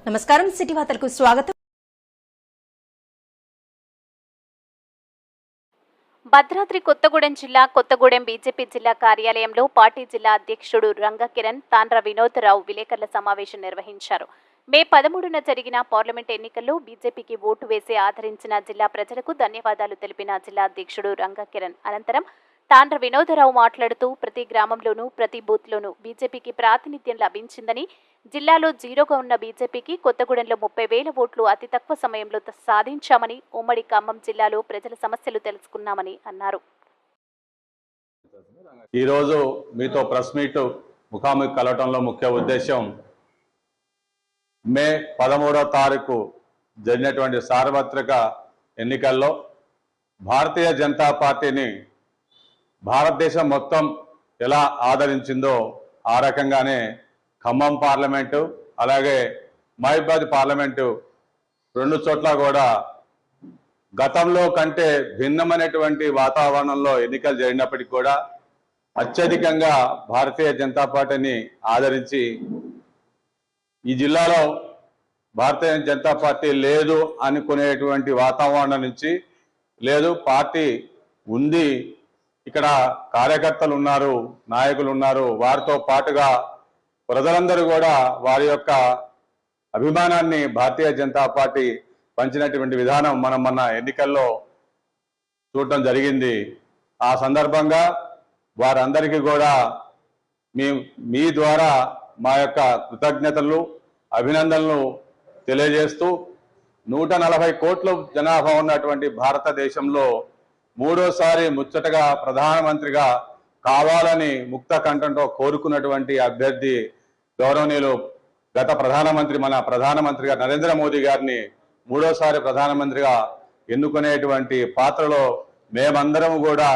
నమస్కారం సిటీ వార్తలకు స్వాగతం. భద్రాద్రి కొత్తగూడెం జిల్లా కొత్తగూడెం బీజేపీ జిల్లా కార్యాలయంలో పార్టీ జిల్లా అధ్యక్షుడు రంగకిరణ్, తాండ్ర వినోదరావు విలేకరుల సమావేశం నిర్వహించారు. మే 13న జరిగిన పార్లమెంట్ ఎన్నికల్లో బీజేపీకి ఓటు వేసి ఆదరించిన జిల్లా ప్రజలకు ధన్యవాదాలు తెలిపిన జిల్లా అధ్యక్షుడు రంగకిరణ్ అనంతరం తాండ్ర వినోదరావు మాట్లాడుతూ ప్రతి గ్రామంలోనూ ప్రతి బూత్లోనూ బీజేపీకి ప్రాతినిధ్యం లభించిందని, జిల్లాలో జీరోగా ఉన్న బీజేపీకి కొత్తగూడెంలో 30,000 ఓట్లు అతి తక్కువ సమయంలో సాధించామని, ఉమ్మడి ఖమ్మం జిల్లాలో ప్రజల సమస్యలు తెలుసుకున్నామని అన్నారు. ఈరోజు మీతో ప్రెస్ మీట్ ముఖాముఖి కలవటంలో ముఖ్య ఉద్దేశం మే 13వ తారీఖు జరిగినటువంటి సార్వత్రిక ఎన్నికల్లో భారతీయ జనతా పార్టీని భారతదేశం మొత్తం ఎలా ఆదరించిందో ఆ రకంగానే ఖమ్మం పార్లమెంటు అలాగే మహబూబాబాద్ పార్లమెంటు రెండు చోట్ల కూడా గతంలో కంటే భిన్నమైనటువంటి వాతావరణంలో ఎన్నికలు జరిగినప్పటికీ కూడా అత్యధికంగా భారతీయ జనతా పార్టీని ఆదరించి ఈ జిల్లాలో భారతీయ జనతా పార్టీ లేదు అనుకునేటువంటి వాతావరణం నుంచి లేదు, పార్టీ ఉంది, ఇక్కడ కార్యకర్తలు ఉన్నారు, నాయకులు ఉన్నారు, వారితో పాటుగా ప్రజలందరూ కూడా వారి యొక్క అభిమానాన్ని భారతీయ జనతా పార్టీ పంచినటువంటి విధానం మనం మొన్న ఎన్నికల్లో చూడటం జరిగింది. ఆ సందర్భంగా వారందరికీ కూడా మీ ద్వారా మా యొక్క కృతజ్ఞతలు, అభినందనలు తెలియజేస్తూ 140 కోట్ల జనాభా ఉన్నటువంటి భారతదేశంలో మూడోసారి ముచ్చటగా ప్రధానమంత్రిగా కావాలని ముక్త కంఠంతో కోరుకున్నటువంటి అభ్యర్థి గౌరవనీయులు గత మన ప్రధానమంత్రిగా నరేంద్ర మోదీ గారిని మూడోసారి ప్రధానమంత్రిగా ఎన్నుకునేటువంటి పాత్రలో మేమందరం కూడా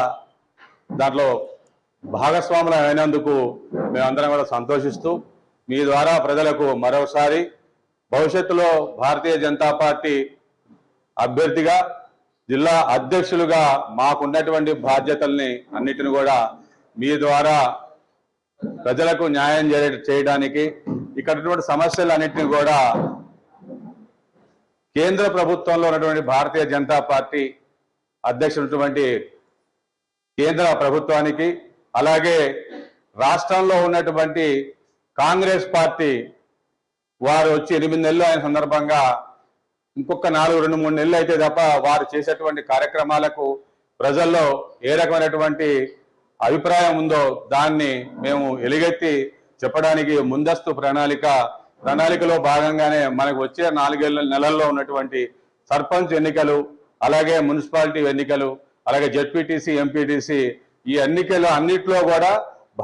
దాంట్లో భాగస్వాములు అయినందుకు మేమందరం కూడా సంతోషిస్తూ మీ ద్వారా ప్రజలకు మరోసారి భవిష్యత్తులో భారతీయ జనతా పార్టీ అభ్యర్థిగా జిల్లా అధ్యక్షులుగా మాకున్నటువంటి బాధ్యతల్ని అన్నిటిని కూడా మీ ద్వారా ప్రజలకు న్యాయం చేయడానికి ఇక్కడ సమస్యలన్నింటినీ కూడా కేంద్ర ప్రభుత్వంలో ఉన్నటువంటి భారతీయ జనతా పార్టీ అధ్యక్షులైనటువంటి కేంద్ర ప్రభుత్వానికి అలాగే రాష్ట్రంలో ఉన్నటువంటి కాంగ్రెస్ పార్టీ వారు వచ్చి 8 నెలలు అయిన సందర్భంగా ఇంకొక 2-3 నెలలు అయితే తప్ప వారు చేసేటువంటి కార్యక్రమాలకు ప్రజల్లో ఏ రకమైనటువంటి అభిప్రాయం ఉందో దాన్ని మేము ఎలుగెత్తి చెప్పడానికి ముందస్తు ప్రణాళికలో భాగంగానే మనకు వచ్చే 4 నెలల్లో ఉన్నటువంటి సర్పంచ్ ఎన్నికలు, అలాగే మున్సిపాలిటీ ఎన్నికలు, అలాగే జెడ్పీటీసీ, ఎంపీటీసీ ఈ ఎన్నికలు అన్నిట్లో కూడా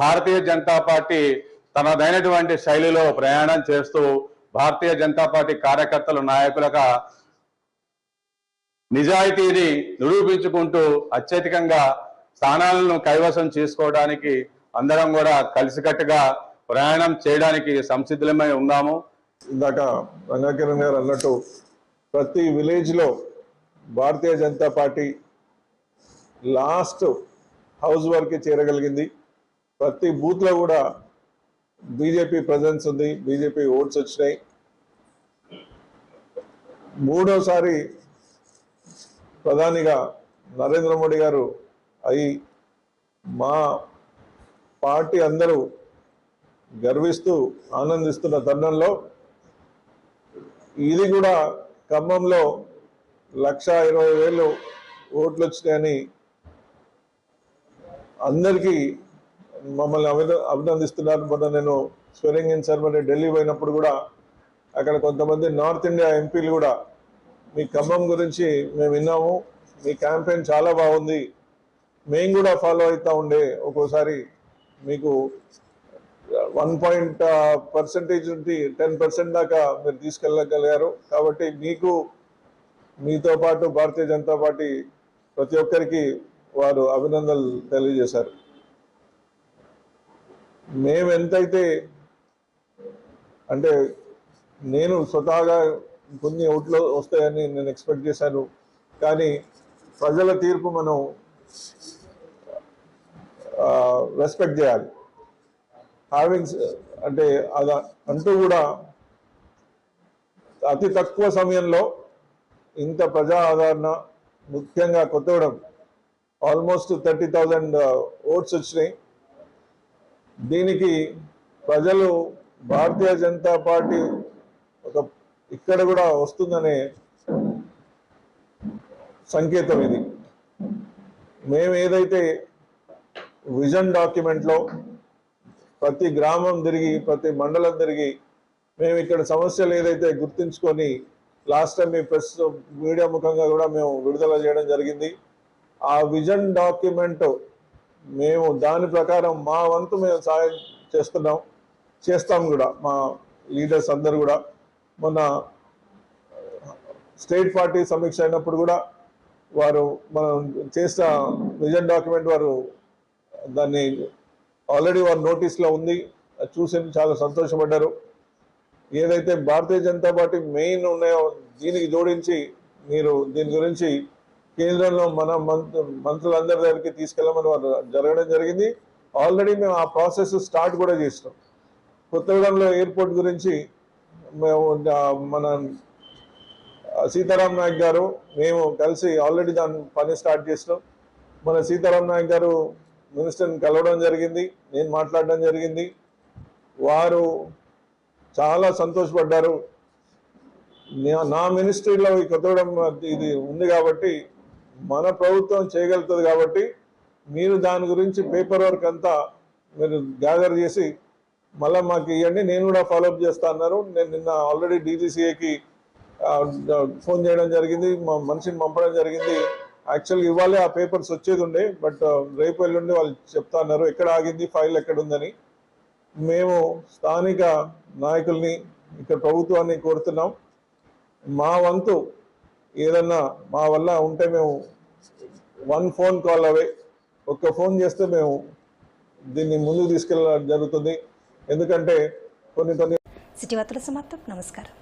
భారతీయ జనతా పార్టీ తనదైనటువంటి శైలిలో ప్రయాణం చేస్తూ భారతీయ జనతా పార్టీ కార్యకర్తలు, నాయకులుగా నిజాయితీని నిరూపించుకుంటూ అత్యధికంగా స్థానాలను కైవసం చేసుకోవడానికి అందరం కూడా కలిసికట్టుగా ప్రయాణం చేయడానికి సంసిద్ధమై ఉన్నాము. ఇందాక రంగకిరణ్ గారు అన్నట్టు ప్రతి విలేజ్లో Bharatiya Janata party last house వరకు చేరగలిగింది. ప్రతి బూత్లో కూడా బీజేపీ ప్రజెన్స్ ఉంది, బీజేపీ ఓట్స్ వచ్చినాయి. మూడోసారి ప్రధానిగా నరేంద్ర మోడీ గారు అయి మా పార్టీ అందరూ గర్విస్తూ ఆనందిస్తున్న తరుణంలో ఇది కూడా ఖమ్మంలో 1,20,000 ఓట్లు వచ్చినాయని అందరికీ మమ్మల్ని అభినందిస్తున్నారు. మొన్న నేను స్వెరింగ్ ఇన్ సెరమనీ ఢిల్లీ పోయినప్పుడు కూడా అక్కడ కొంతమంది నార్త్ ఇండియా ఎంపీలు కూడా మీ ఖమ్మం గురించి మేము విన్నాము, మీ క్యాంపెయిన్ చాలా బాగుంది, మేము కూడా ఫాలో అవుతూ ఉండే, ఒక్కోసారి మీకు 1% నుండి 10% దాకా మీరు తీసుకెళ్ళగలిగారు. కాబట్టి మీతో పాటు భారతీయ జనతా పార్టీ ప్రతి ఒక్కరికి వారు అభినందనలు తెలియజేశారు. మేము ఎంతైతే అంటే నేను స్వతహాగా కొన్ని ఓట్లు వస్తాయని నేను ఎక్స్పెక్ట్ చేశాను, కానీ ప్రజల తీర్పు మనం రెస్పెక్ట్ చేయాలి. హ్యావింగ్ అంటే అలా అంటూ కూడా అతి తక్కువ సమయంలో ఇంత ప్రజా ఆదరణ, ముఖ్యంగా కొత్తగూడెం ఆల్మోస్ట్ 30,000 ఓట్స్ వచ్చినాయి. దీనికి ప్రజలు భారతీయ జనతా పార్టీ ఇక్కడ కూడా వస్తుందనే సంకేతం ఇది. మేము ఏదైతే విజన్ డాక్యుమెంట్లో ప్రతి గ్రామం తిరిగి, ప్రతి మండలం తిరిగి, మేము ఇక్కడ సమస్యలు ఏదైతే గుర్తుంచుకొని లాస్ట్ టైం మీ ప్రెస్ మీడియా ముఖంగా కూడా మేము విడుదల చేయడం జరిగింది. ఆ విజన్ డాక్యుమెంట్ మేము దాని ప్రకారం మా వంతు మేము సాయం చేస్తాం కూడా. మా లీడర్స్ అందరు కూడా మొన్న స్టేట్ పార్టీ సమీక్ష అయినప్పుడు కూడా వారు మనం చేసిన విజన్ డాక్యుమెంట్ వారు దాన్ని ఆల్రెడీ వారు నోటీస్లో ఉంది, చూసి చాలా సంతోషపడ్డారు. ఏదైతే భారతీయ జనతా పార్టీ మెయిన్ ఉన్నాయో దీనికి జోడించి మీరు దీని గురించి కేంద్రంలో మన మంత్రులందరి దగ్గరికి తీసుకెళ్ళమని వారు జరగడం జరిగింది. ఆల్రెడీ మేము ఆ ప్రాసెస్ స్టార్ట్ కూడా చేసినాం. కొత్తగూడెంలో ఎయిర్పోర్ట్ గురించి మేము మన సీతారాం నాయక్ గారు మేము కలిసి ఆల్రెడీ దాని పని స్టార్ట్ చేసినాం. మన సీతారాం నాయక్ గారు మినిస్టర్ని కలవడం జరిగింది, నేను మాట్లాడడం జరిగింది. వారు చాలా సంతోషపడ్డారు. నా మినిస్ట్రీలో ఈ కొత్తగూడెం ఇది ఉంది కాబట్టి, మన ప్రభుత్వం చేయగలుగుతుంది కాబట్టి మీరు దాని గురించి పేపర్ వర్క్ అంతా మీరు గ్యాదర్ చేసి మళ్ళీ మాకు ఇవ్వండి, నేను కూడా ఫాలోఅప్ చేస్తా అన్నారు. నేను నిన్న ఆల్రెడీ డీజీసీఏకి ఫోన్ చేయడం జరిగింది, మా మనిషిని పంపడం జరిగింది. యాక్చువల్గా ఇవ్వాలి ఆ పేపర్స్ వచ్చేది ఉండే, బట్ రేపు ఎల్లుండి వాళ్ళు చెప్తా అన్నారు ఎక్కడ ఆగింది, ఫైల్ ఎక్కడ ఉందని. మేము స్థానిక నాయకుల్ని, ఇక్కడ ప్రభుత్వాన్ని కోరుతున్నాం, మా వంతు ఏదన్నా మా వల్ల ఉంటే మేము 1 ఫోన్ కాల్ అవే, ఒక్క ఫోన్ చేస్తే మేము దీన్ని ముందుకు తీసుకెళ్ళడం జరుగుతుంది. ఎందుకంటే కొన్ని సిటీ వార్తల సమాప్తం. నమస్కారం.